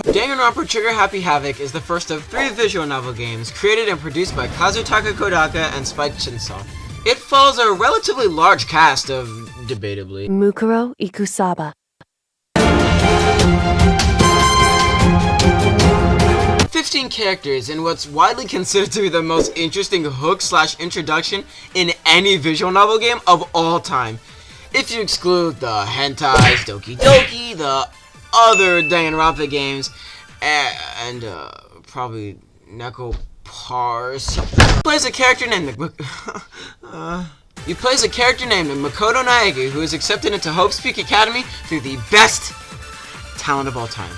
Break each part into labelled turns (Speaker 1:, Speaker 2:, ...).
Speaker 1: Danganronpa Trigger Happy Havoc is the first of 3 visual novel games created and produced by Kazutaka Kodaka and Spike Chunsoft. It follows a relatively large cast of, debatably,
Speaker 2: Mukuro Ikusaba.
Speaker 1: 15 characters in what's widely considered to be the most interesting hook/introduction in any visual novel game of all time. If you exclude the hentais, Doki Doki, the other Danganronpa games, and probably Neko Pars. Plays a character named You plays a character named Makoto Naegi, who is accepted into Hope's Peak Academy through the best talent of all time.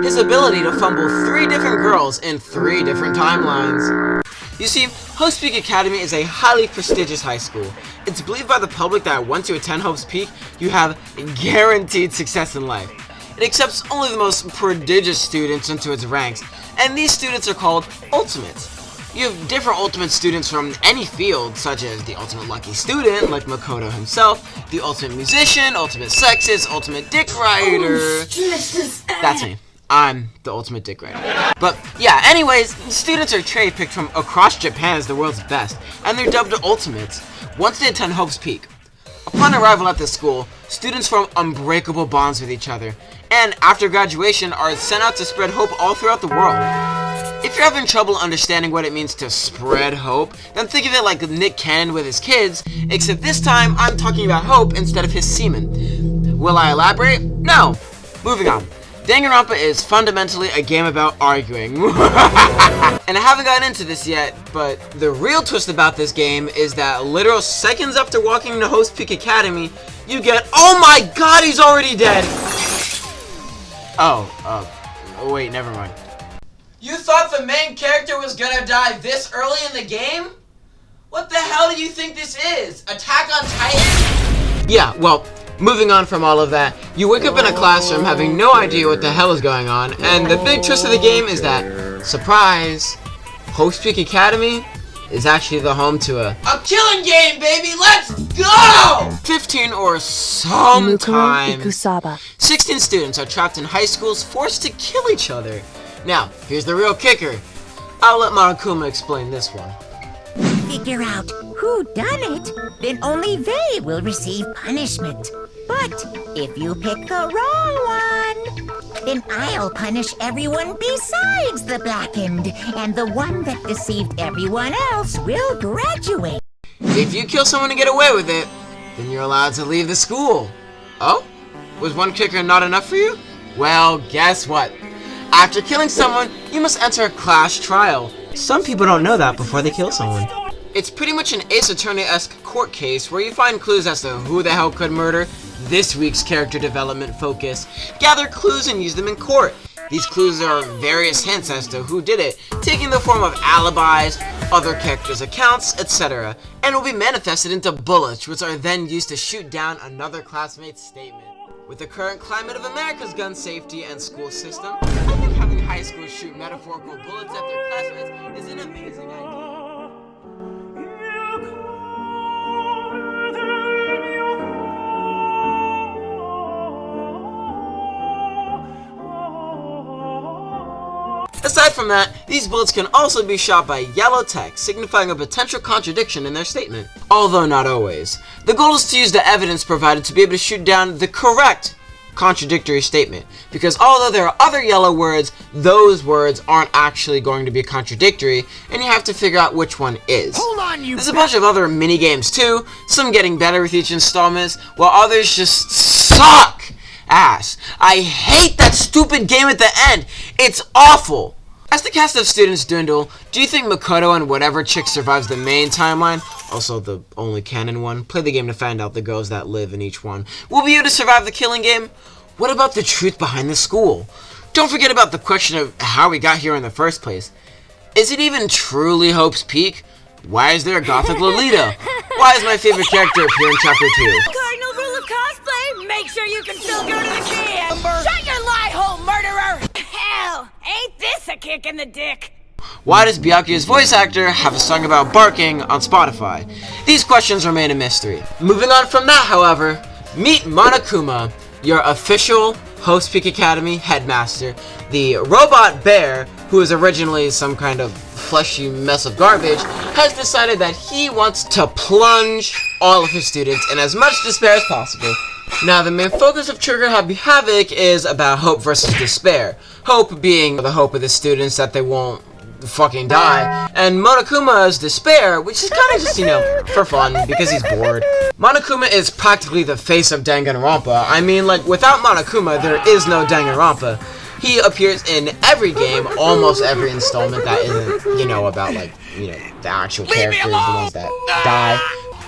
Speaker 1: His ability to fumble 3 different girls in 3 different timelines. You see, Hope's Peak Academy is a highly prestigious high school. It's believed by the public that once you attend Hope's Peak, you have guaranteed success in life. It accepts only the most prodigious students into its ranks, and these students are called Ultimates. You have different Ultimate students from any field, such as the Ultimate Lucky Student, like Makoto himself, the Ultimate Musician, Ultimate Sexist, Ultimate Dick Rider. That's me. I'm the ultimate dick rider. But yeah, anyways, students are cherry-picked from across Japan as the world's best, and they're dubbed Ultimates once they attend Hope's Peak. Upon arrival at the school, students form unbreakable bonds with each other, and after graduation are sent out to spread hope all throughout the world. If you're having trouble understanding what it means to spread hope, then think of it like Nick Cannon with his kids, except this time I'm talking about hope instead of his semen. Will I elaborate? No. Moving on. Danganronpa is fundamentally a game about arguing. And I haven't gotten into this yet, but the real twist about this game is that literal seconds after walking into Hope's Peak Academy, you get, oh my god, he's already dead! Oh, wait, never mind. You thought the main character was gonna die this early in the game? What the hell do you think this is? Attack on Titan? Yeah, well, moving on from all of that, you wake up in a classroom having no idea what the hell is going on, and the big twist of the game is that, surprise, Hope's Peak Academy is actually the home to a killing game, baby! Let's go! 15 or sometimes 16 students are trapped in high schools forced to kill each other. Now, here's the real kicker. I'll let Monokuma explain this one.
Speaker 3: Figure out who done it, then only they will receive punishment. But if you pick the wrong one, then I'll punish everyone besides the blackened, and the one that deceived everyone else will graduate.
Speaker 1: If you kill someone and get away with it, then you're allowed to leave the school. Oh? Was one kicker not enough for you? Well, guess what? After killing someone, you must enter a class trial. Some people don't know that before they kill someone. It's pretty much an Ace Attorney-esque court case where you find clues as to who the hell could murder, this week's character development focus, gather clues and use them in court. These clues are various hints as to who did it, taking the form of alibis, other characters' accounts, etc., and will be manifested into bullets, which are then used to shoot down another classmate's statement. With the current climate of America's gun safety and school system, I think having high schools shoot metaphorical bullets at their classmates is an amazing idea. Aside from that, these bullets can also be shot by yellow text, signifying a potential contradiction in their statement. Although not always. The goal is to use the evidence provided to be able to shoot down the correct contradictory statement, because although there are other yellow words, those words aren't actually going to be contradictory, and you have to figure out which one is.
Speaker 4: Hold on, you.
Speaker 1: There's a bunch of other mini games too, some getting better with each installment, while others just suck ass. I hate that stupid game at the end. It's awful. As the cast of students dwindle, do you think Makoto and whatever chick survives the main timeline, also the only canon one, play the game to find out the girls that live in each one, will be able to survive the killing game? What about the truth behind the school? Don't forget about the question of how we got here in the first place. Is it even truly Hope's Peak? Why is there a gothic Lolita? Why is my favorite character appear in Chapter 2?
Speaker 5: Cardinal rule of cosplay, make sure you can still go to the camp. Shut your lie hole, murderer! Hell, ain't this a kick in the dick?
Speaker 1: Why does Byakuya's voice actor have a song about barking on Spotify? These questions remain a mystery. Moving on from that, however, meet Monokuma, your official Hope's Peak Academy headmaster, the robot bear, who is originally some kind of fleshy mess of garbage, has decided that he wants to plunge all of his students in as much despair as possible. Now, the main focus of Trigger Happy Havoc is about hope versus despair. Hope being the hope of the students that they won't fucking die, and Monokuma's despair, which is kind of just, you know, for fun, because he's bored. Monokuma is practically the face of Danganronpa. I mean, like, without Monokuma, there is no Danganronpa. He appears in every game, almost every installment that isn't, you know, about, like, you know, the actual characters, the ones that die.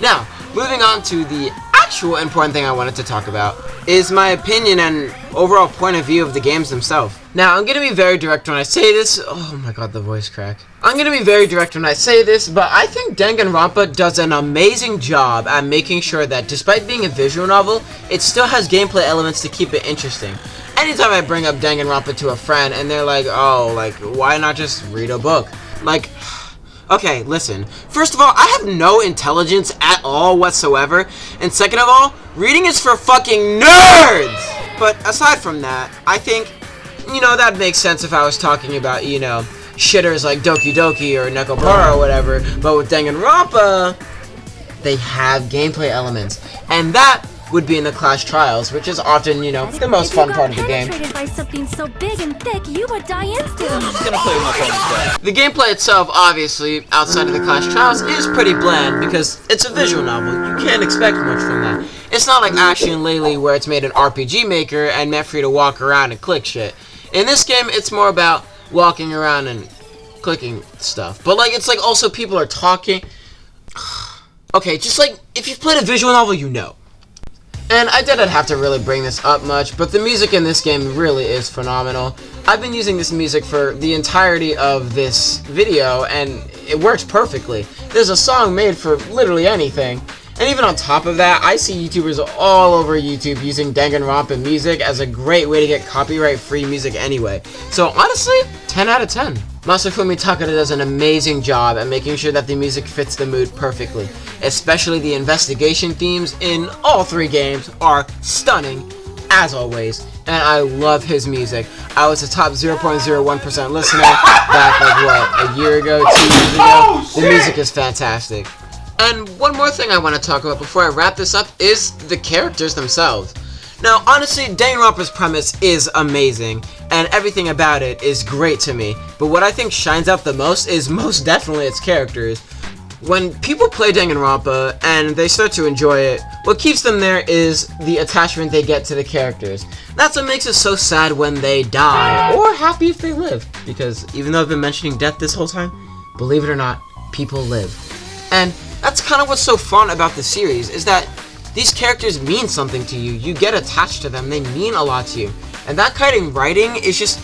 Speaker 1: Now, moving on to the actual important thing I wanted to talk about is my opinion and overall point of view of the games themselves. Now, I'm going to be very direct when I say this. Oh my god, the voice crack. I'm going to be very direct when I say this, but I think Danganronpa does an amazing job at making sure that despite being a visual novel, it still has gameplay elements to keep it interesting. Anytime I bring up Danganronpa to a friend and they're like, oh, like, why not just read a book? Like, okay, listen. First of all, I have no intelligence at all whatsoever. And second of all, reading is for fucking nerds! But aside from that, I think, you know, that makes sense if I was talking about, you know, shitters like Doki Doki or Nekopara or whatever. But with Danganronpa, they have gameplay elements. And that would be in the Clash Trials, which is often, you know, the most fun part of the game.
Speaker 2: By something so big and thick, you would die instantly.
Speaker 4: I'm just gonna play with my phone instead.
Speaker 1: The gameplay itself, obviously, outside of the Clash Trials, is pretty bland because it's a visual novel. You can't expect much from that. It's not like Ashley and Laylee where it's made an RPG maker and meant for you to walk around and click shit. In this game, it's more about walking around and clicking stuff. But, like, it's like also people are talking. Okay, just like, if you've played a visual novel, you know. And I didn't have to really bring this up much, but the music in this game really is phenomenal. I've been using this music for the entirety of this video, and it works perfectly. There's a song made for literally anything. And even on top of that, I see YouTubers all over YouTube using Danganronpa music as a great way to get copyright-free music anyway. So honestly, 10 out of 10. Masafumi Takada does an amazing job at making sure that the music fits the mood perfectly. Especially the investigation themes in all three games are stunning, as always. And I love his music. I was a top 0.01% listener back like what, a year ago, 2 years ago? The music is fantastic. And one more thing I want to talk about before I wrap this up is the characters themselves. Now, honestly, Danganronpa's premise is amazing, and everything about it is great to me, but what I think shines out the most is most definitely its characters. When people play Danganronpa and they start to enjoy it, what keeps them there is the attachment they get to the characters. That's what makes it so sad when they die, or happy if they live, because even though I've been mentioning death this whole time, believe it or not, people live. And that's kind of what's so fun about the series, is that these characters mean something to you. You get attached to them. They mean a lot to you. And that kind of writing is just,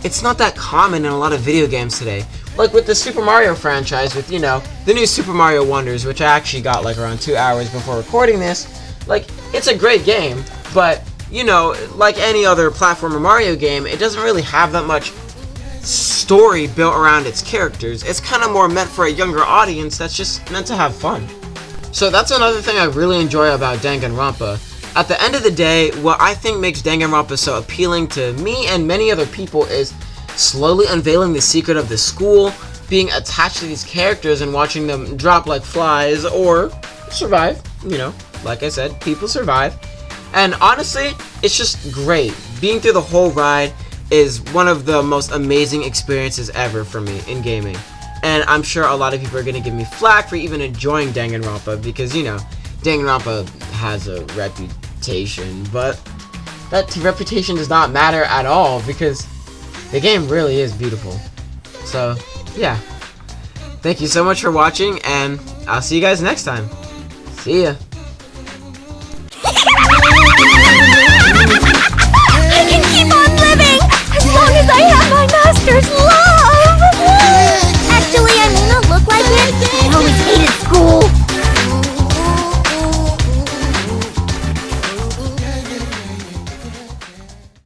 Speaker 1: it's not that common in a lot of video games today. Like with the Super Mario franchise, with, you know, the new Super Mario Wonders, which I actually got like around 2 hours before recording this. Like, it's a great game, but, you know, like any other platformer Mario game, it doesn't really have that much story built around its characters. It's kind of more meant for a younger audience that's just meant to have fun. So that's another thing I really enjoy about Danganronpa. At the end of the day, what I think makes Danganronpa so appealing to me and many other people is slowly unveiling the secret of the school, being attached to these characters and watching them drop like flies or survive. You know, like I said, people survive. And honestly, it's just great. Being through the whole ride is one of the most amazing experiences ever for me in gaming. And I'm sure a lot of people are going to give me flack for even enjoying Danganronpa because, you know, Danganronpa has a reputation, but that reputation does not matter at all because the game really is beautiful. So, yeah. Thank you so much for watching, and I'll see you guys next time. See ya.
Speaker 2: I can keep on living as long as I have my master's love!